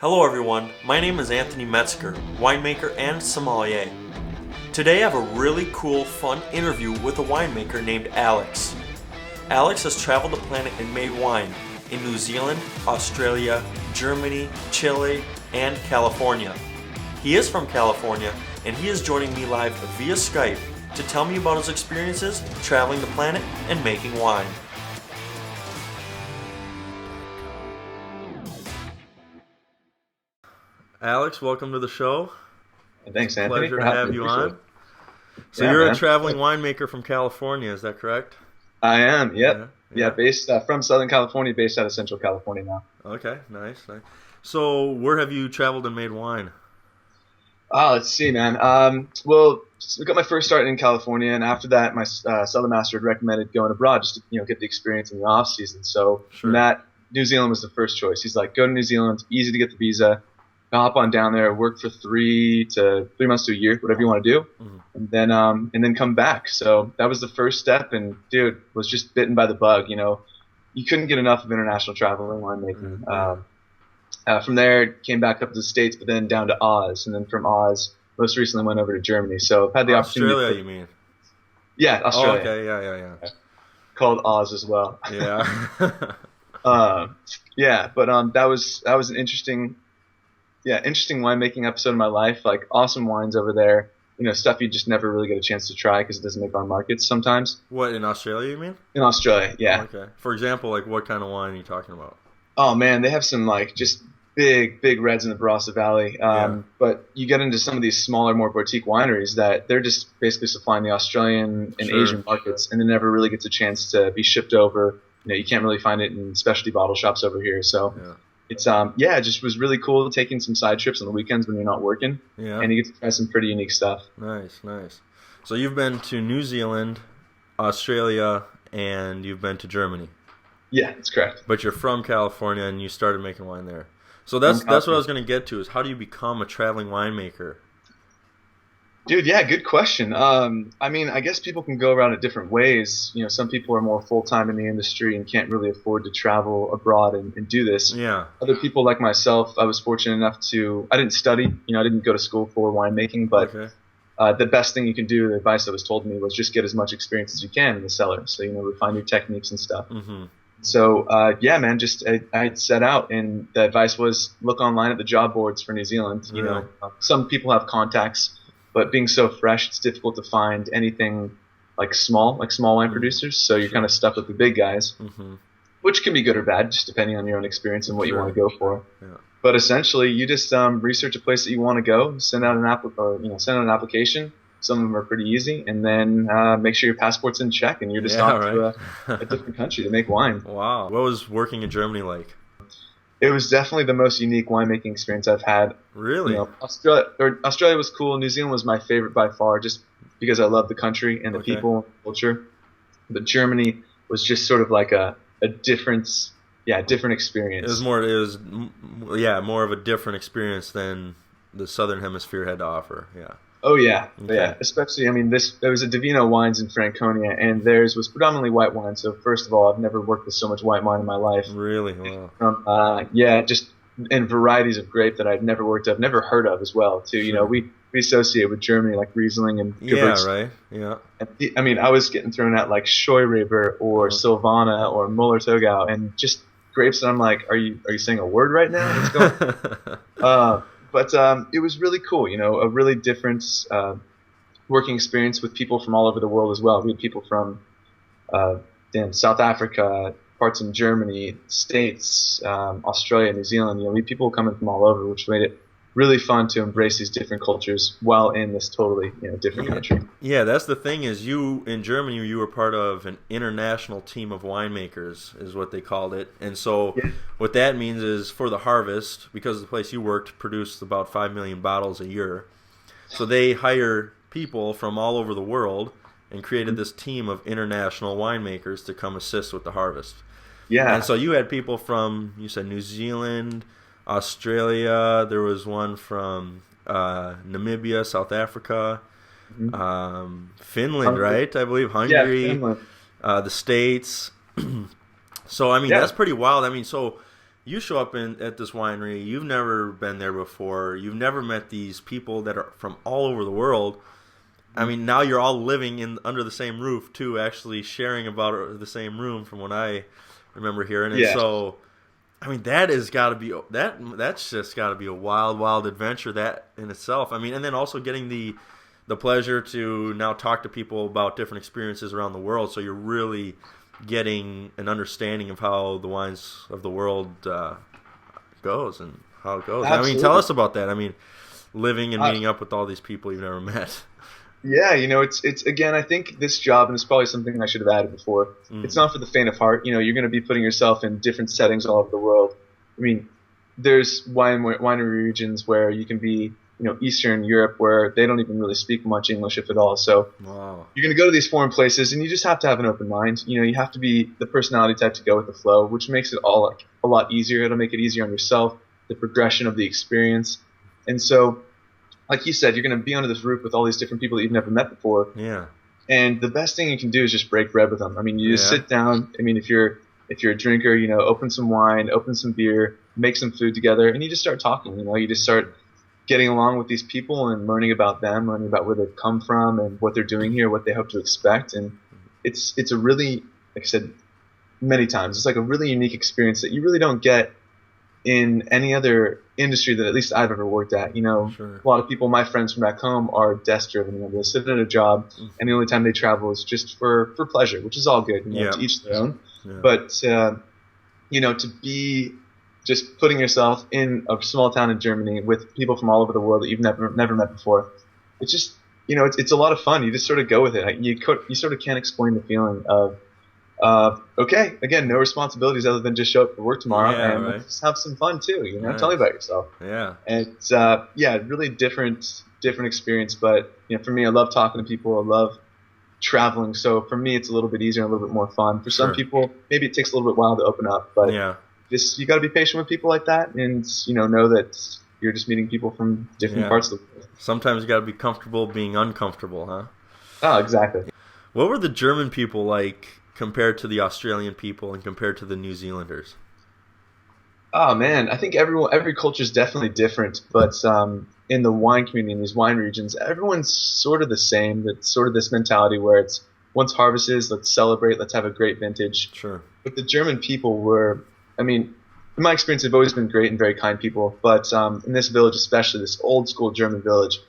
Hello everyone, my name is Anthony Metzger, winemaker and sommelier. Today I have a really cool, fun interview with a winemaker named Alaks. Alaks has traveled the planet and made wine in New Zealand, Australia, Germany, Chile, and California. He is from California and he is joining me live via Skype to tell me about his experiences traveling the planet and making wine. Alaks, welcome to the show. Thanks, Anthony. Pleasure to have you on. So yeah, you're man. a traveling winemaker from California, is that correct? I am, yep. Yeah. Based from Southern California, based out of Central California now. Okay, nice. So where have you traveled and made wine? Let's see, man. Well, I got my first start in California, and after that, my Southern master had recommended going abroad just to get the experience in the off season. So from that, New Zealand was the first choice. He's like, go to New Zealand, easy to get the visa. Hop on down there, work for 3 months to a year, whatever you want to do, and then come back. So that was the first step, and dude, was just bitten by the bug. You couldn't get enough of international travel and winemaking. From there, came back up to the States, but then down to Oz, and then from Oz, most recently went over to Germany. So I've had the opportunity. Australia, you mean? Yeah, Australia. Oh, okay, yeah. Called Oz as well. Yeah. But that was an interesting winemaking episode of my life. Like awesome wines over there. Stuff you just never really get a chance to try because it doesn't make our markets sometimes. What, in Australia you mean? In Australia, yeah. Okay. For example, like what kind of wine are you talking about? Oh man, they have some like just big reds in the Barossa Valley. But you get into some of these smaller, more boutique wineries that they're just basically supplying the Australian and Asian markets, and it never really gets a chance to be shipped over. You can't really find it in specialty bottle shops over here. So. Yeah. It's it just was really cool taking some side trips on the weekends when you're not working, and you get to try some pretty unique stuff. Nice. So you've been to New Zealand, Australia, and you've been to Germany. Yeah, that's correct. But you're from California, and you started making wine there. So that's what I was going to get to, is how do you become a traveling winemaker? Dude, yeah, good question. I guess people can go around it different ways. Some people are more full-time in the industry and can't really afford to travel abroad and do this. Yeah. Other people like myself, I was fortunate enough I didn't study, I didn't go to school for winemaking, but the best thing you can do, the advice that was told to me was just get as much experience as you can in the cellar. So, refine your techniques and stuff. Mm-hmm. So, I set out, and the advice was look online at the job boards for New Zealand. Some people have contacts. But being so fresh, it's difficult to find anything like small wine producers. So you're kind of stuck with the big guys, which can be good or bad, just depending on your own experience and what you want to go for. Yeah. But essentially, you just research a place that you want to go, send out an application. Some of them are pretty easy, and then make sure your passport's in check, and you're just off to a different country to make wine. Wow, what was working in Germany like? It was definitely the most unique winemaking experience I've had. Really? Australia was cool. New Zealand was my favorite by far, just because I love the country and the people and the culture. But Germany was just sort of like a different experience. It was more of a different experience than the Southern Hemisphere had to offer. Yeah. Oh yeah, yeah. Especially, there was a Divino Wines in Franconia, and theirs was predominantly white wine. So first of all, I've never worked with so much white wine in my life. Really? Wow. Just in varieties of grape that I've never worked of, never heard of as well. Too, Sure. We associate with Germany like Riesling and Gewürz. Yeah, right. Yeah. And, I was getting thrown at like Scheurebe or Silvaner or Müller-Thurgau, and just grapes that I'm like, are you saying a word right now? What's going? But it was really cool, a really different working experience with people from all over the world as well. We had people from South Africa, parts in Germany, States, Australia, New Zealand. We had people coming from all over, which made it really fun to embrace these different cultures while in this totally different country. Yeah, that's the thing is in Germany, you were part of an international team of winemakers is what they called it. And so what that means is for the harvest, because the place you worked produced about 5 million bottles a year, so they hire people from all over the world and created this team of international winemakers to come assist with the harvest. Yeah. And so you had people from, you said New Zealand, Australia, there was one from Namibia, South Africa, Finland, right? I believe Hungary, Finland. The States. So, that's pretty wild. So you show up at this winery, you've never been there before, you've never met these people that are from all over the world. I mean, now you're all living under the same roof too, actually sharing about the same room, from what I remember hearing. And so, I mean, that's just got to be a wild, wild adventure, that in itself. I mean, and then also getting the pleasure to now talk to people about different experiences around the world. So you're really getting an understanding of how the wines of the world goes and how it goes. Absolutely. I mean, tell us about that. I mean, living and meeting up with all these people you've never met. Yeah, it's again, I think this job, and it's probably something I should have added before, it's not for the faint of heart. You're going to be putting yourself in different settings all over the world. I mean, there's winery regions where you can be, Eastern Europe, where they don't even really speak much English, if at all. So you're going to go to these foreign places, and you just have to have an open mind. You have to be the personality type to go with the flow, which makes it all a lot easier. It'll make it easier on yourself, the progression of the experience. And so, like you said, you're going to be under this roof with all these different people that you've never met before. Yeah. And the best thing you can do is just break bread with them. I mean, you just sit down. I mean, if you're a drinker, open some wine, open some beer, make some food together, and you just start talking. You just start getting along with these people and learning about them, learning about where they've come from and what they're doing here, what they hope to expect. And it's a really, like I said many times, it's like a really unique experience that you really don't get in any other industry that at least I've ever worked at. Sure. A lot of people, my friends from back home, are desk driven. They sit at a job, and the only time they travel is just for pleasure, which is all good. To each their own. Yeah. But to be just putting yourself in a small town in Germany with people from all over the world that you've never met before, it's just it's a lot of fun. You just sort of go with it. You sort of can't explain the feeling of okay, again, no responsibilities other than just show up for work tomorrow and let's have some fun too. Nice. Tell me about yourself. Yeah. And it's really different experience. But for me, I love talking to people. I love traveling. So for me, it's a little bit easier and a little bit more fun. For some people, maybe it takes a little bit while to open up. But you got to be patient with people like that, and know that you're just meeting people from different parts of the world. Sometimes you got to be comfortable being uncomfortable, huh? Oh, exactly. What were the German people like compared to the Australian people and compared to the New Zealanders? Oh man, I think every culture is definitely different, but in the wine community, in these wine regions, everyone's sort of the same. It's sort of this mentality where it's once harvest is, let's celebrate, let's have a great vintage. Sure. But the German people were, in my experience, they've always been great and very kind people. But in this village, especially this old school German village,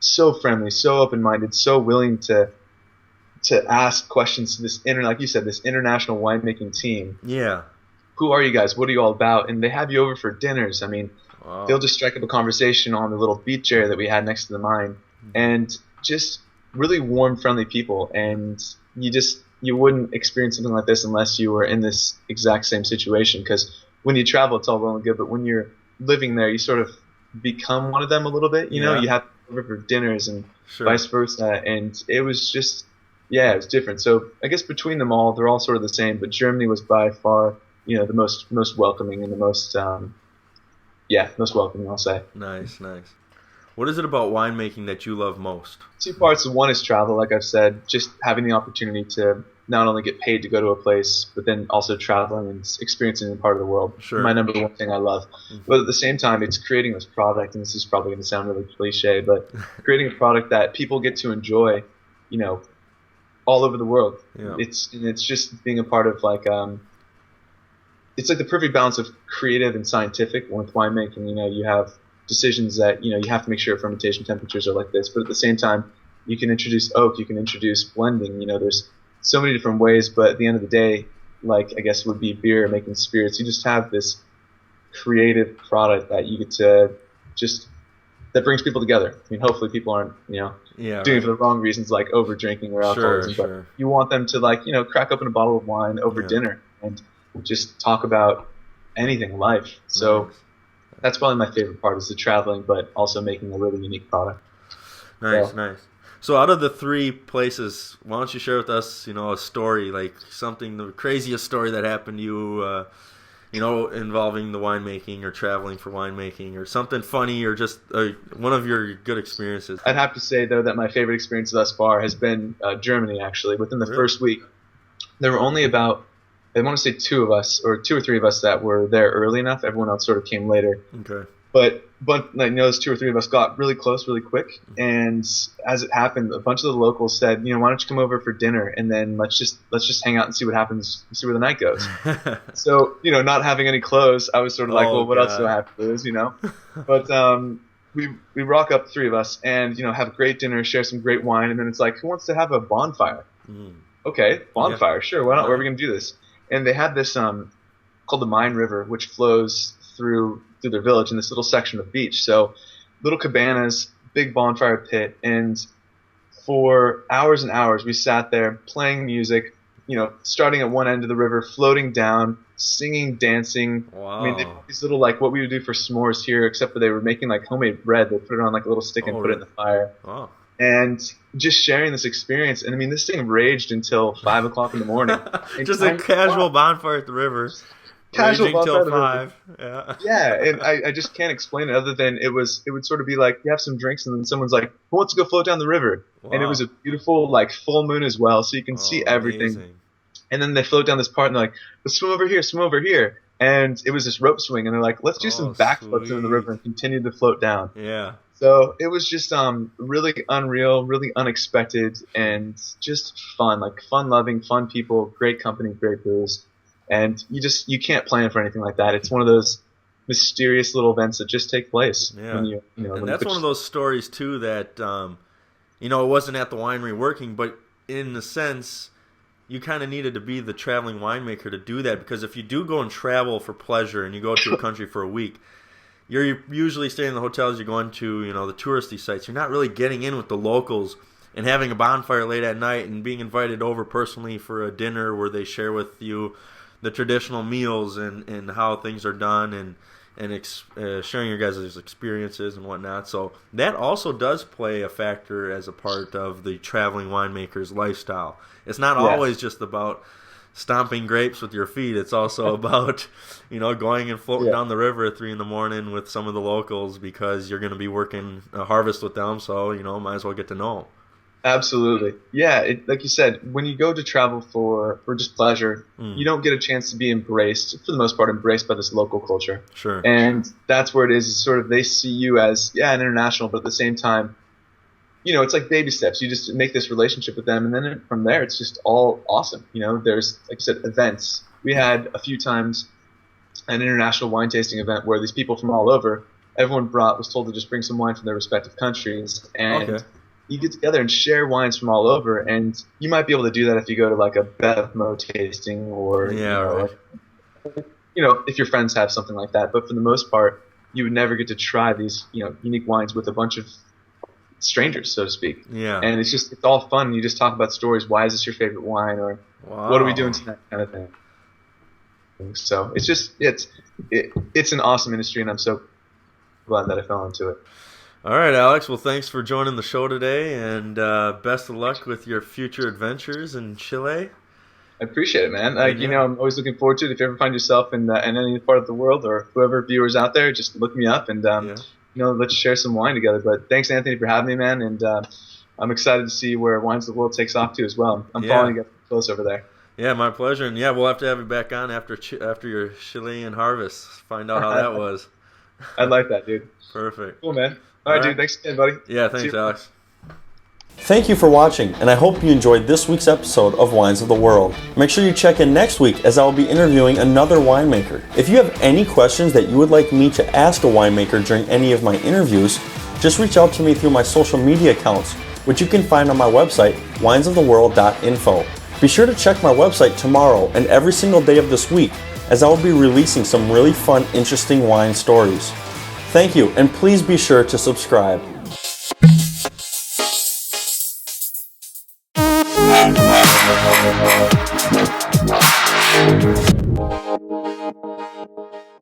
so friendly, so open-minded, so willing to ask questions to this like you said, this international winemaking team. Yeah. Who are you guys? What are you all about? And they have you over for dinners. They'll just strike up a conversation on the little beach area that we had next to the mine, and just really warm, friendly people. And you wouldn't experience something like this unless you were in this exact same situation. Because when you travel, it's all well and good, but when you're living there, you sort of become one of them a little bit. You have to go over for dinners and vice versa. And it was just, it was different. So I guess between them all, they're all sort of the same. But Germany was by far, the most welcoming and the most welcoming, I'll say. Nice. What is it about winemaking that you love most? Two parts. One is travel, like I've said, just having the opportunity to not only get paid to go to a place, but then also traveling and experiencing a part of the world. Sure. My number one thing I love. Mm-hmm. But at the same time, it's creating this product, and this is probably going to sound really cliche, but creating a product that people get to enjoy, all over the world. Yeah. It's just being a part of it's like the perfect balance of creative and scientific with winemaking. You have decisions that, you have to make sure fermentation temperatures are like this, but at the same time, you can introduce oak, you can introduce blending. There's so many different ways, but at the end of the day, like I guess it would be beer, making spirits, you just have this creative product that you get to that brings people together. Hopefully people aren't, doing it for the wrong reasons, like over drinking or alcoholism, but you want them to crack open a bottle of wine over dinner and just talk about anything, life. So that's probably my favorite part, is the traveling, but also making a really unique product. Nice. So out of the three places, why don't you share with us, a story, like something, the craziest story that happened to you, involving the winemaking or traveling for winemaking, or something funny, or just one of your good experiences. I'd have to say, though, that my favorite experience thus far has been Germany, actually. Within the first week, there were only about I want to say two or three of us that were there early enough. Everyone else sort of came later. Okay. But those two or three of us got really close really quick. And as it happened, a bunch of the locals said, why don't you come over for dinner and then let's just hang out and see what happens, see where the night goes. So, not having any clothes, I was sort of like, well, what else do I have to lose, But we rock up, the three of us, and have a great dinner, share some great wine, and then it's like, who wants to have a bonfire? Okay, bonfire, sure, why not? Where are we gonna do this? And they had this called the Mine River, which flows through their village in this little section of beach. So little cabanas, big bonfire pit, and for hours and hours we sat there playing music, starting at one end of the river, floating down, singing, dancing. Wow. I mean, they put these little, like what we would do for s'mores here, except for they were making like homemade bread. They put it on like a little stick and put it in the fire. Wow. And just sharing this experience. And I mean, this thing raged until 5 o'clock in the morning. Just a casual bonfire at the river. Casual bonfire till 5. Yeah, and I just can't explain it other than it would sort of be like you have some drinks and then someone's like, who wants to go float down the river? Wow. And it was a beautiful like full moon as well, so you can see everything. Amazing. And then they float down this part and they're like, let's swim over here. And it was this rope swing and they're like, let's do some backflips in the river and continue to float down. Yeah. So it was just really unreal, really unexpected, and just fun, like fun-loving, fun people, great company, great booze. And you can't plan for anything like that. It's one of those mysterious little events that just take place. Yeah. And that's one of those stories too that it wasn't at the winery working, but in a sense, you kind of needed to be the traveling winemaker to do that, because if you do go and travel for pleasure and you go to a country for a week, you're usually staying in the hotels, you're going to the touristy sites. You're not really getting in with the locals and having a bonfire late at night and being invited over personally for a dinner where they share with you the traditional meals and how things are done and sharing your guys' experiences and whatnot. So that also does play a factor as a part of the traveling winemaker's lifestyle. It's not always just about stomping grapes with your feet. It's also about going and floating down the river at 3 a.m. with some of the locals, because you're going to be working a harvest with them, so might as well get to know them. Absolutely. Yeah, like you said, when you go to travel for just pleasure, you don't get a chance to be embraced, for the most part, by this local culture. Sure. And that's where it is sort of they see you as, an international, but at the same time, it's like baby steps. You just make this relationship with them, and then from there, it's just all awesome. There's, like you said, events. We had a few times an international wine tasting event where these people from all over, everyone was told to just bring some wine from their respective countries, and you get together and share wines from all over, and you might be able to do that if you go to like a Bevmo tasting or if your friends have something like that. But for the most part, you would never get to try these unique wines with a bunch of strangers, so to speak. Yeah. And it's all fun. You just talk about stories. Why is this your favorite wine? Or what are we doing tonight? Kind of thing. So it's an awesome industry, and I'm so glad that I fell into it. All right, Alex. Well, thanks for joining the show today, and best of luck with your future adventures in Chile. I appreciate it, man. I'm always looking forward to it. If you ever find yourself in any part of the world, or whoever viewers out there, just look me up and let's share some wine together. But thanks, Anthony, for having me, man. And I'm excited to see where Wines of the World takes off too, as well. I'm following you close over there. Yeah, my pleasure. And we'll have to have you back on after your Chilean harvest. Find out how that was. I'd like that, dude. Perfect. Cool, man. All right, dude. Thanks again, buddy. Yeah, thanks, Alex. Thank you for watching, and I hope you enjoyed this week's episode of Wines of the World. Make sure you check in next week, as I will be interviewing another winemaker. If you have any questions that you would like me to ask a winemaker during any of my interviews, just reach out to me through my social media accounts, which you can find on my website, winesoftheworld.info. Be sure to check my website tomorrow and every single day of this week, as I will be releasing some really fun, interesting wine stories. Thank you, and please be sure to subscribe. Wow.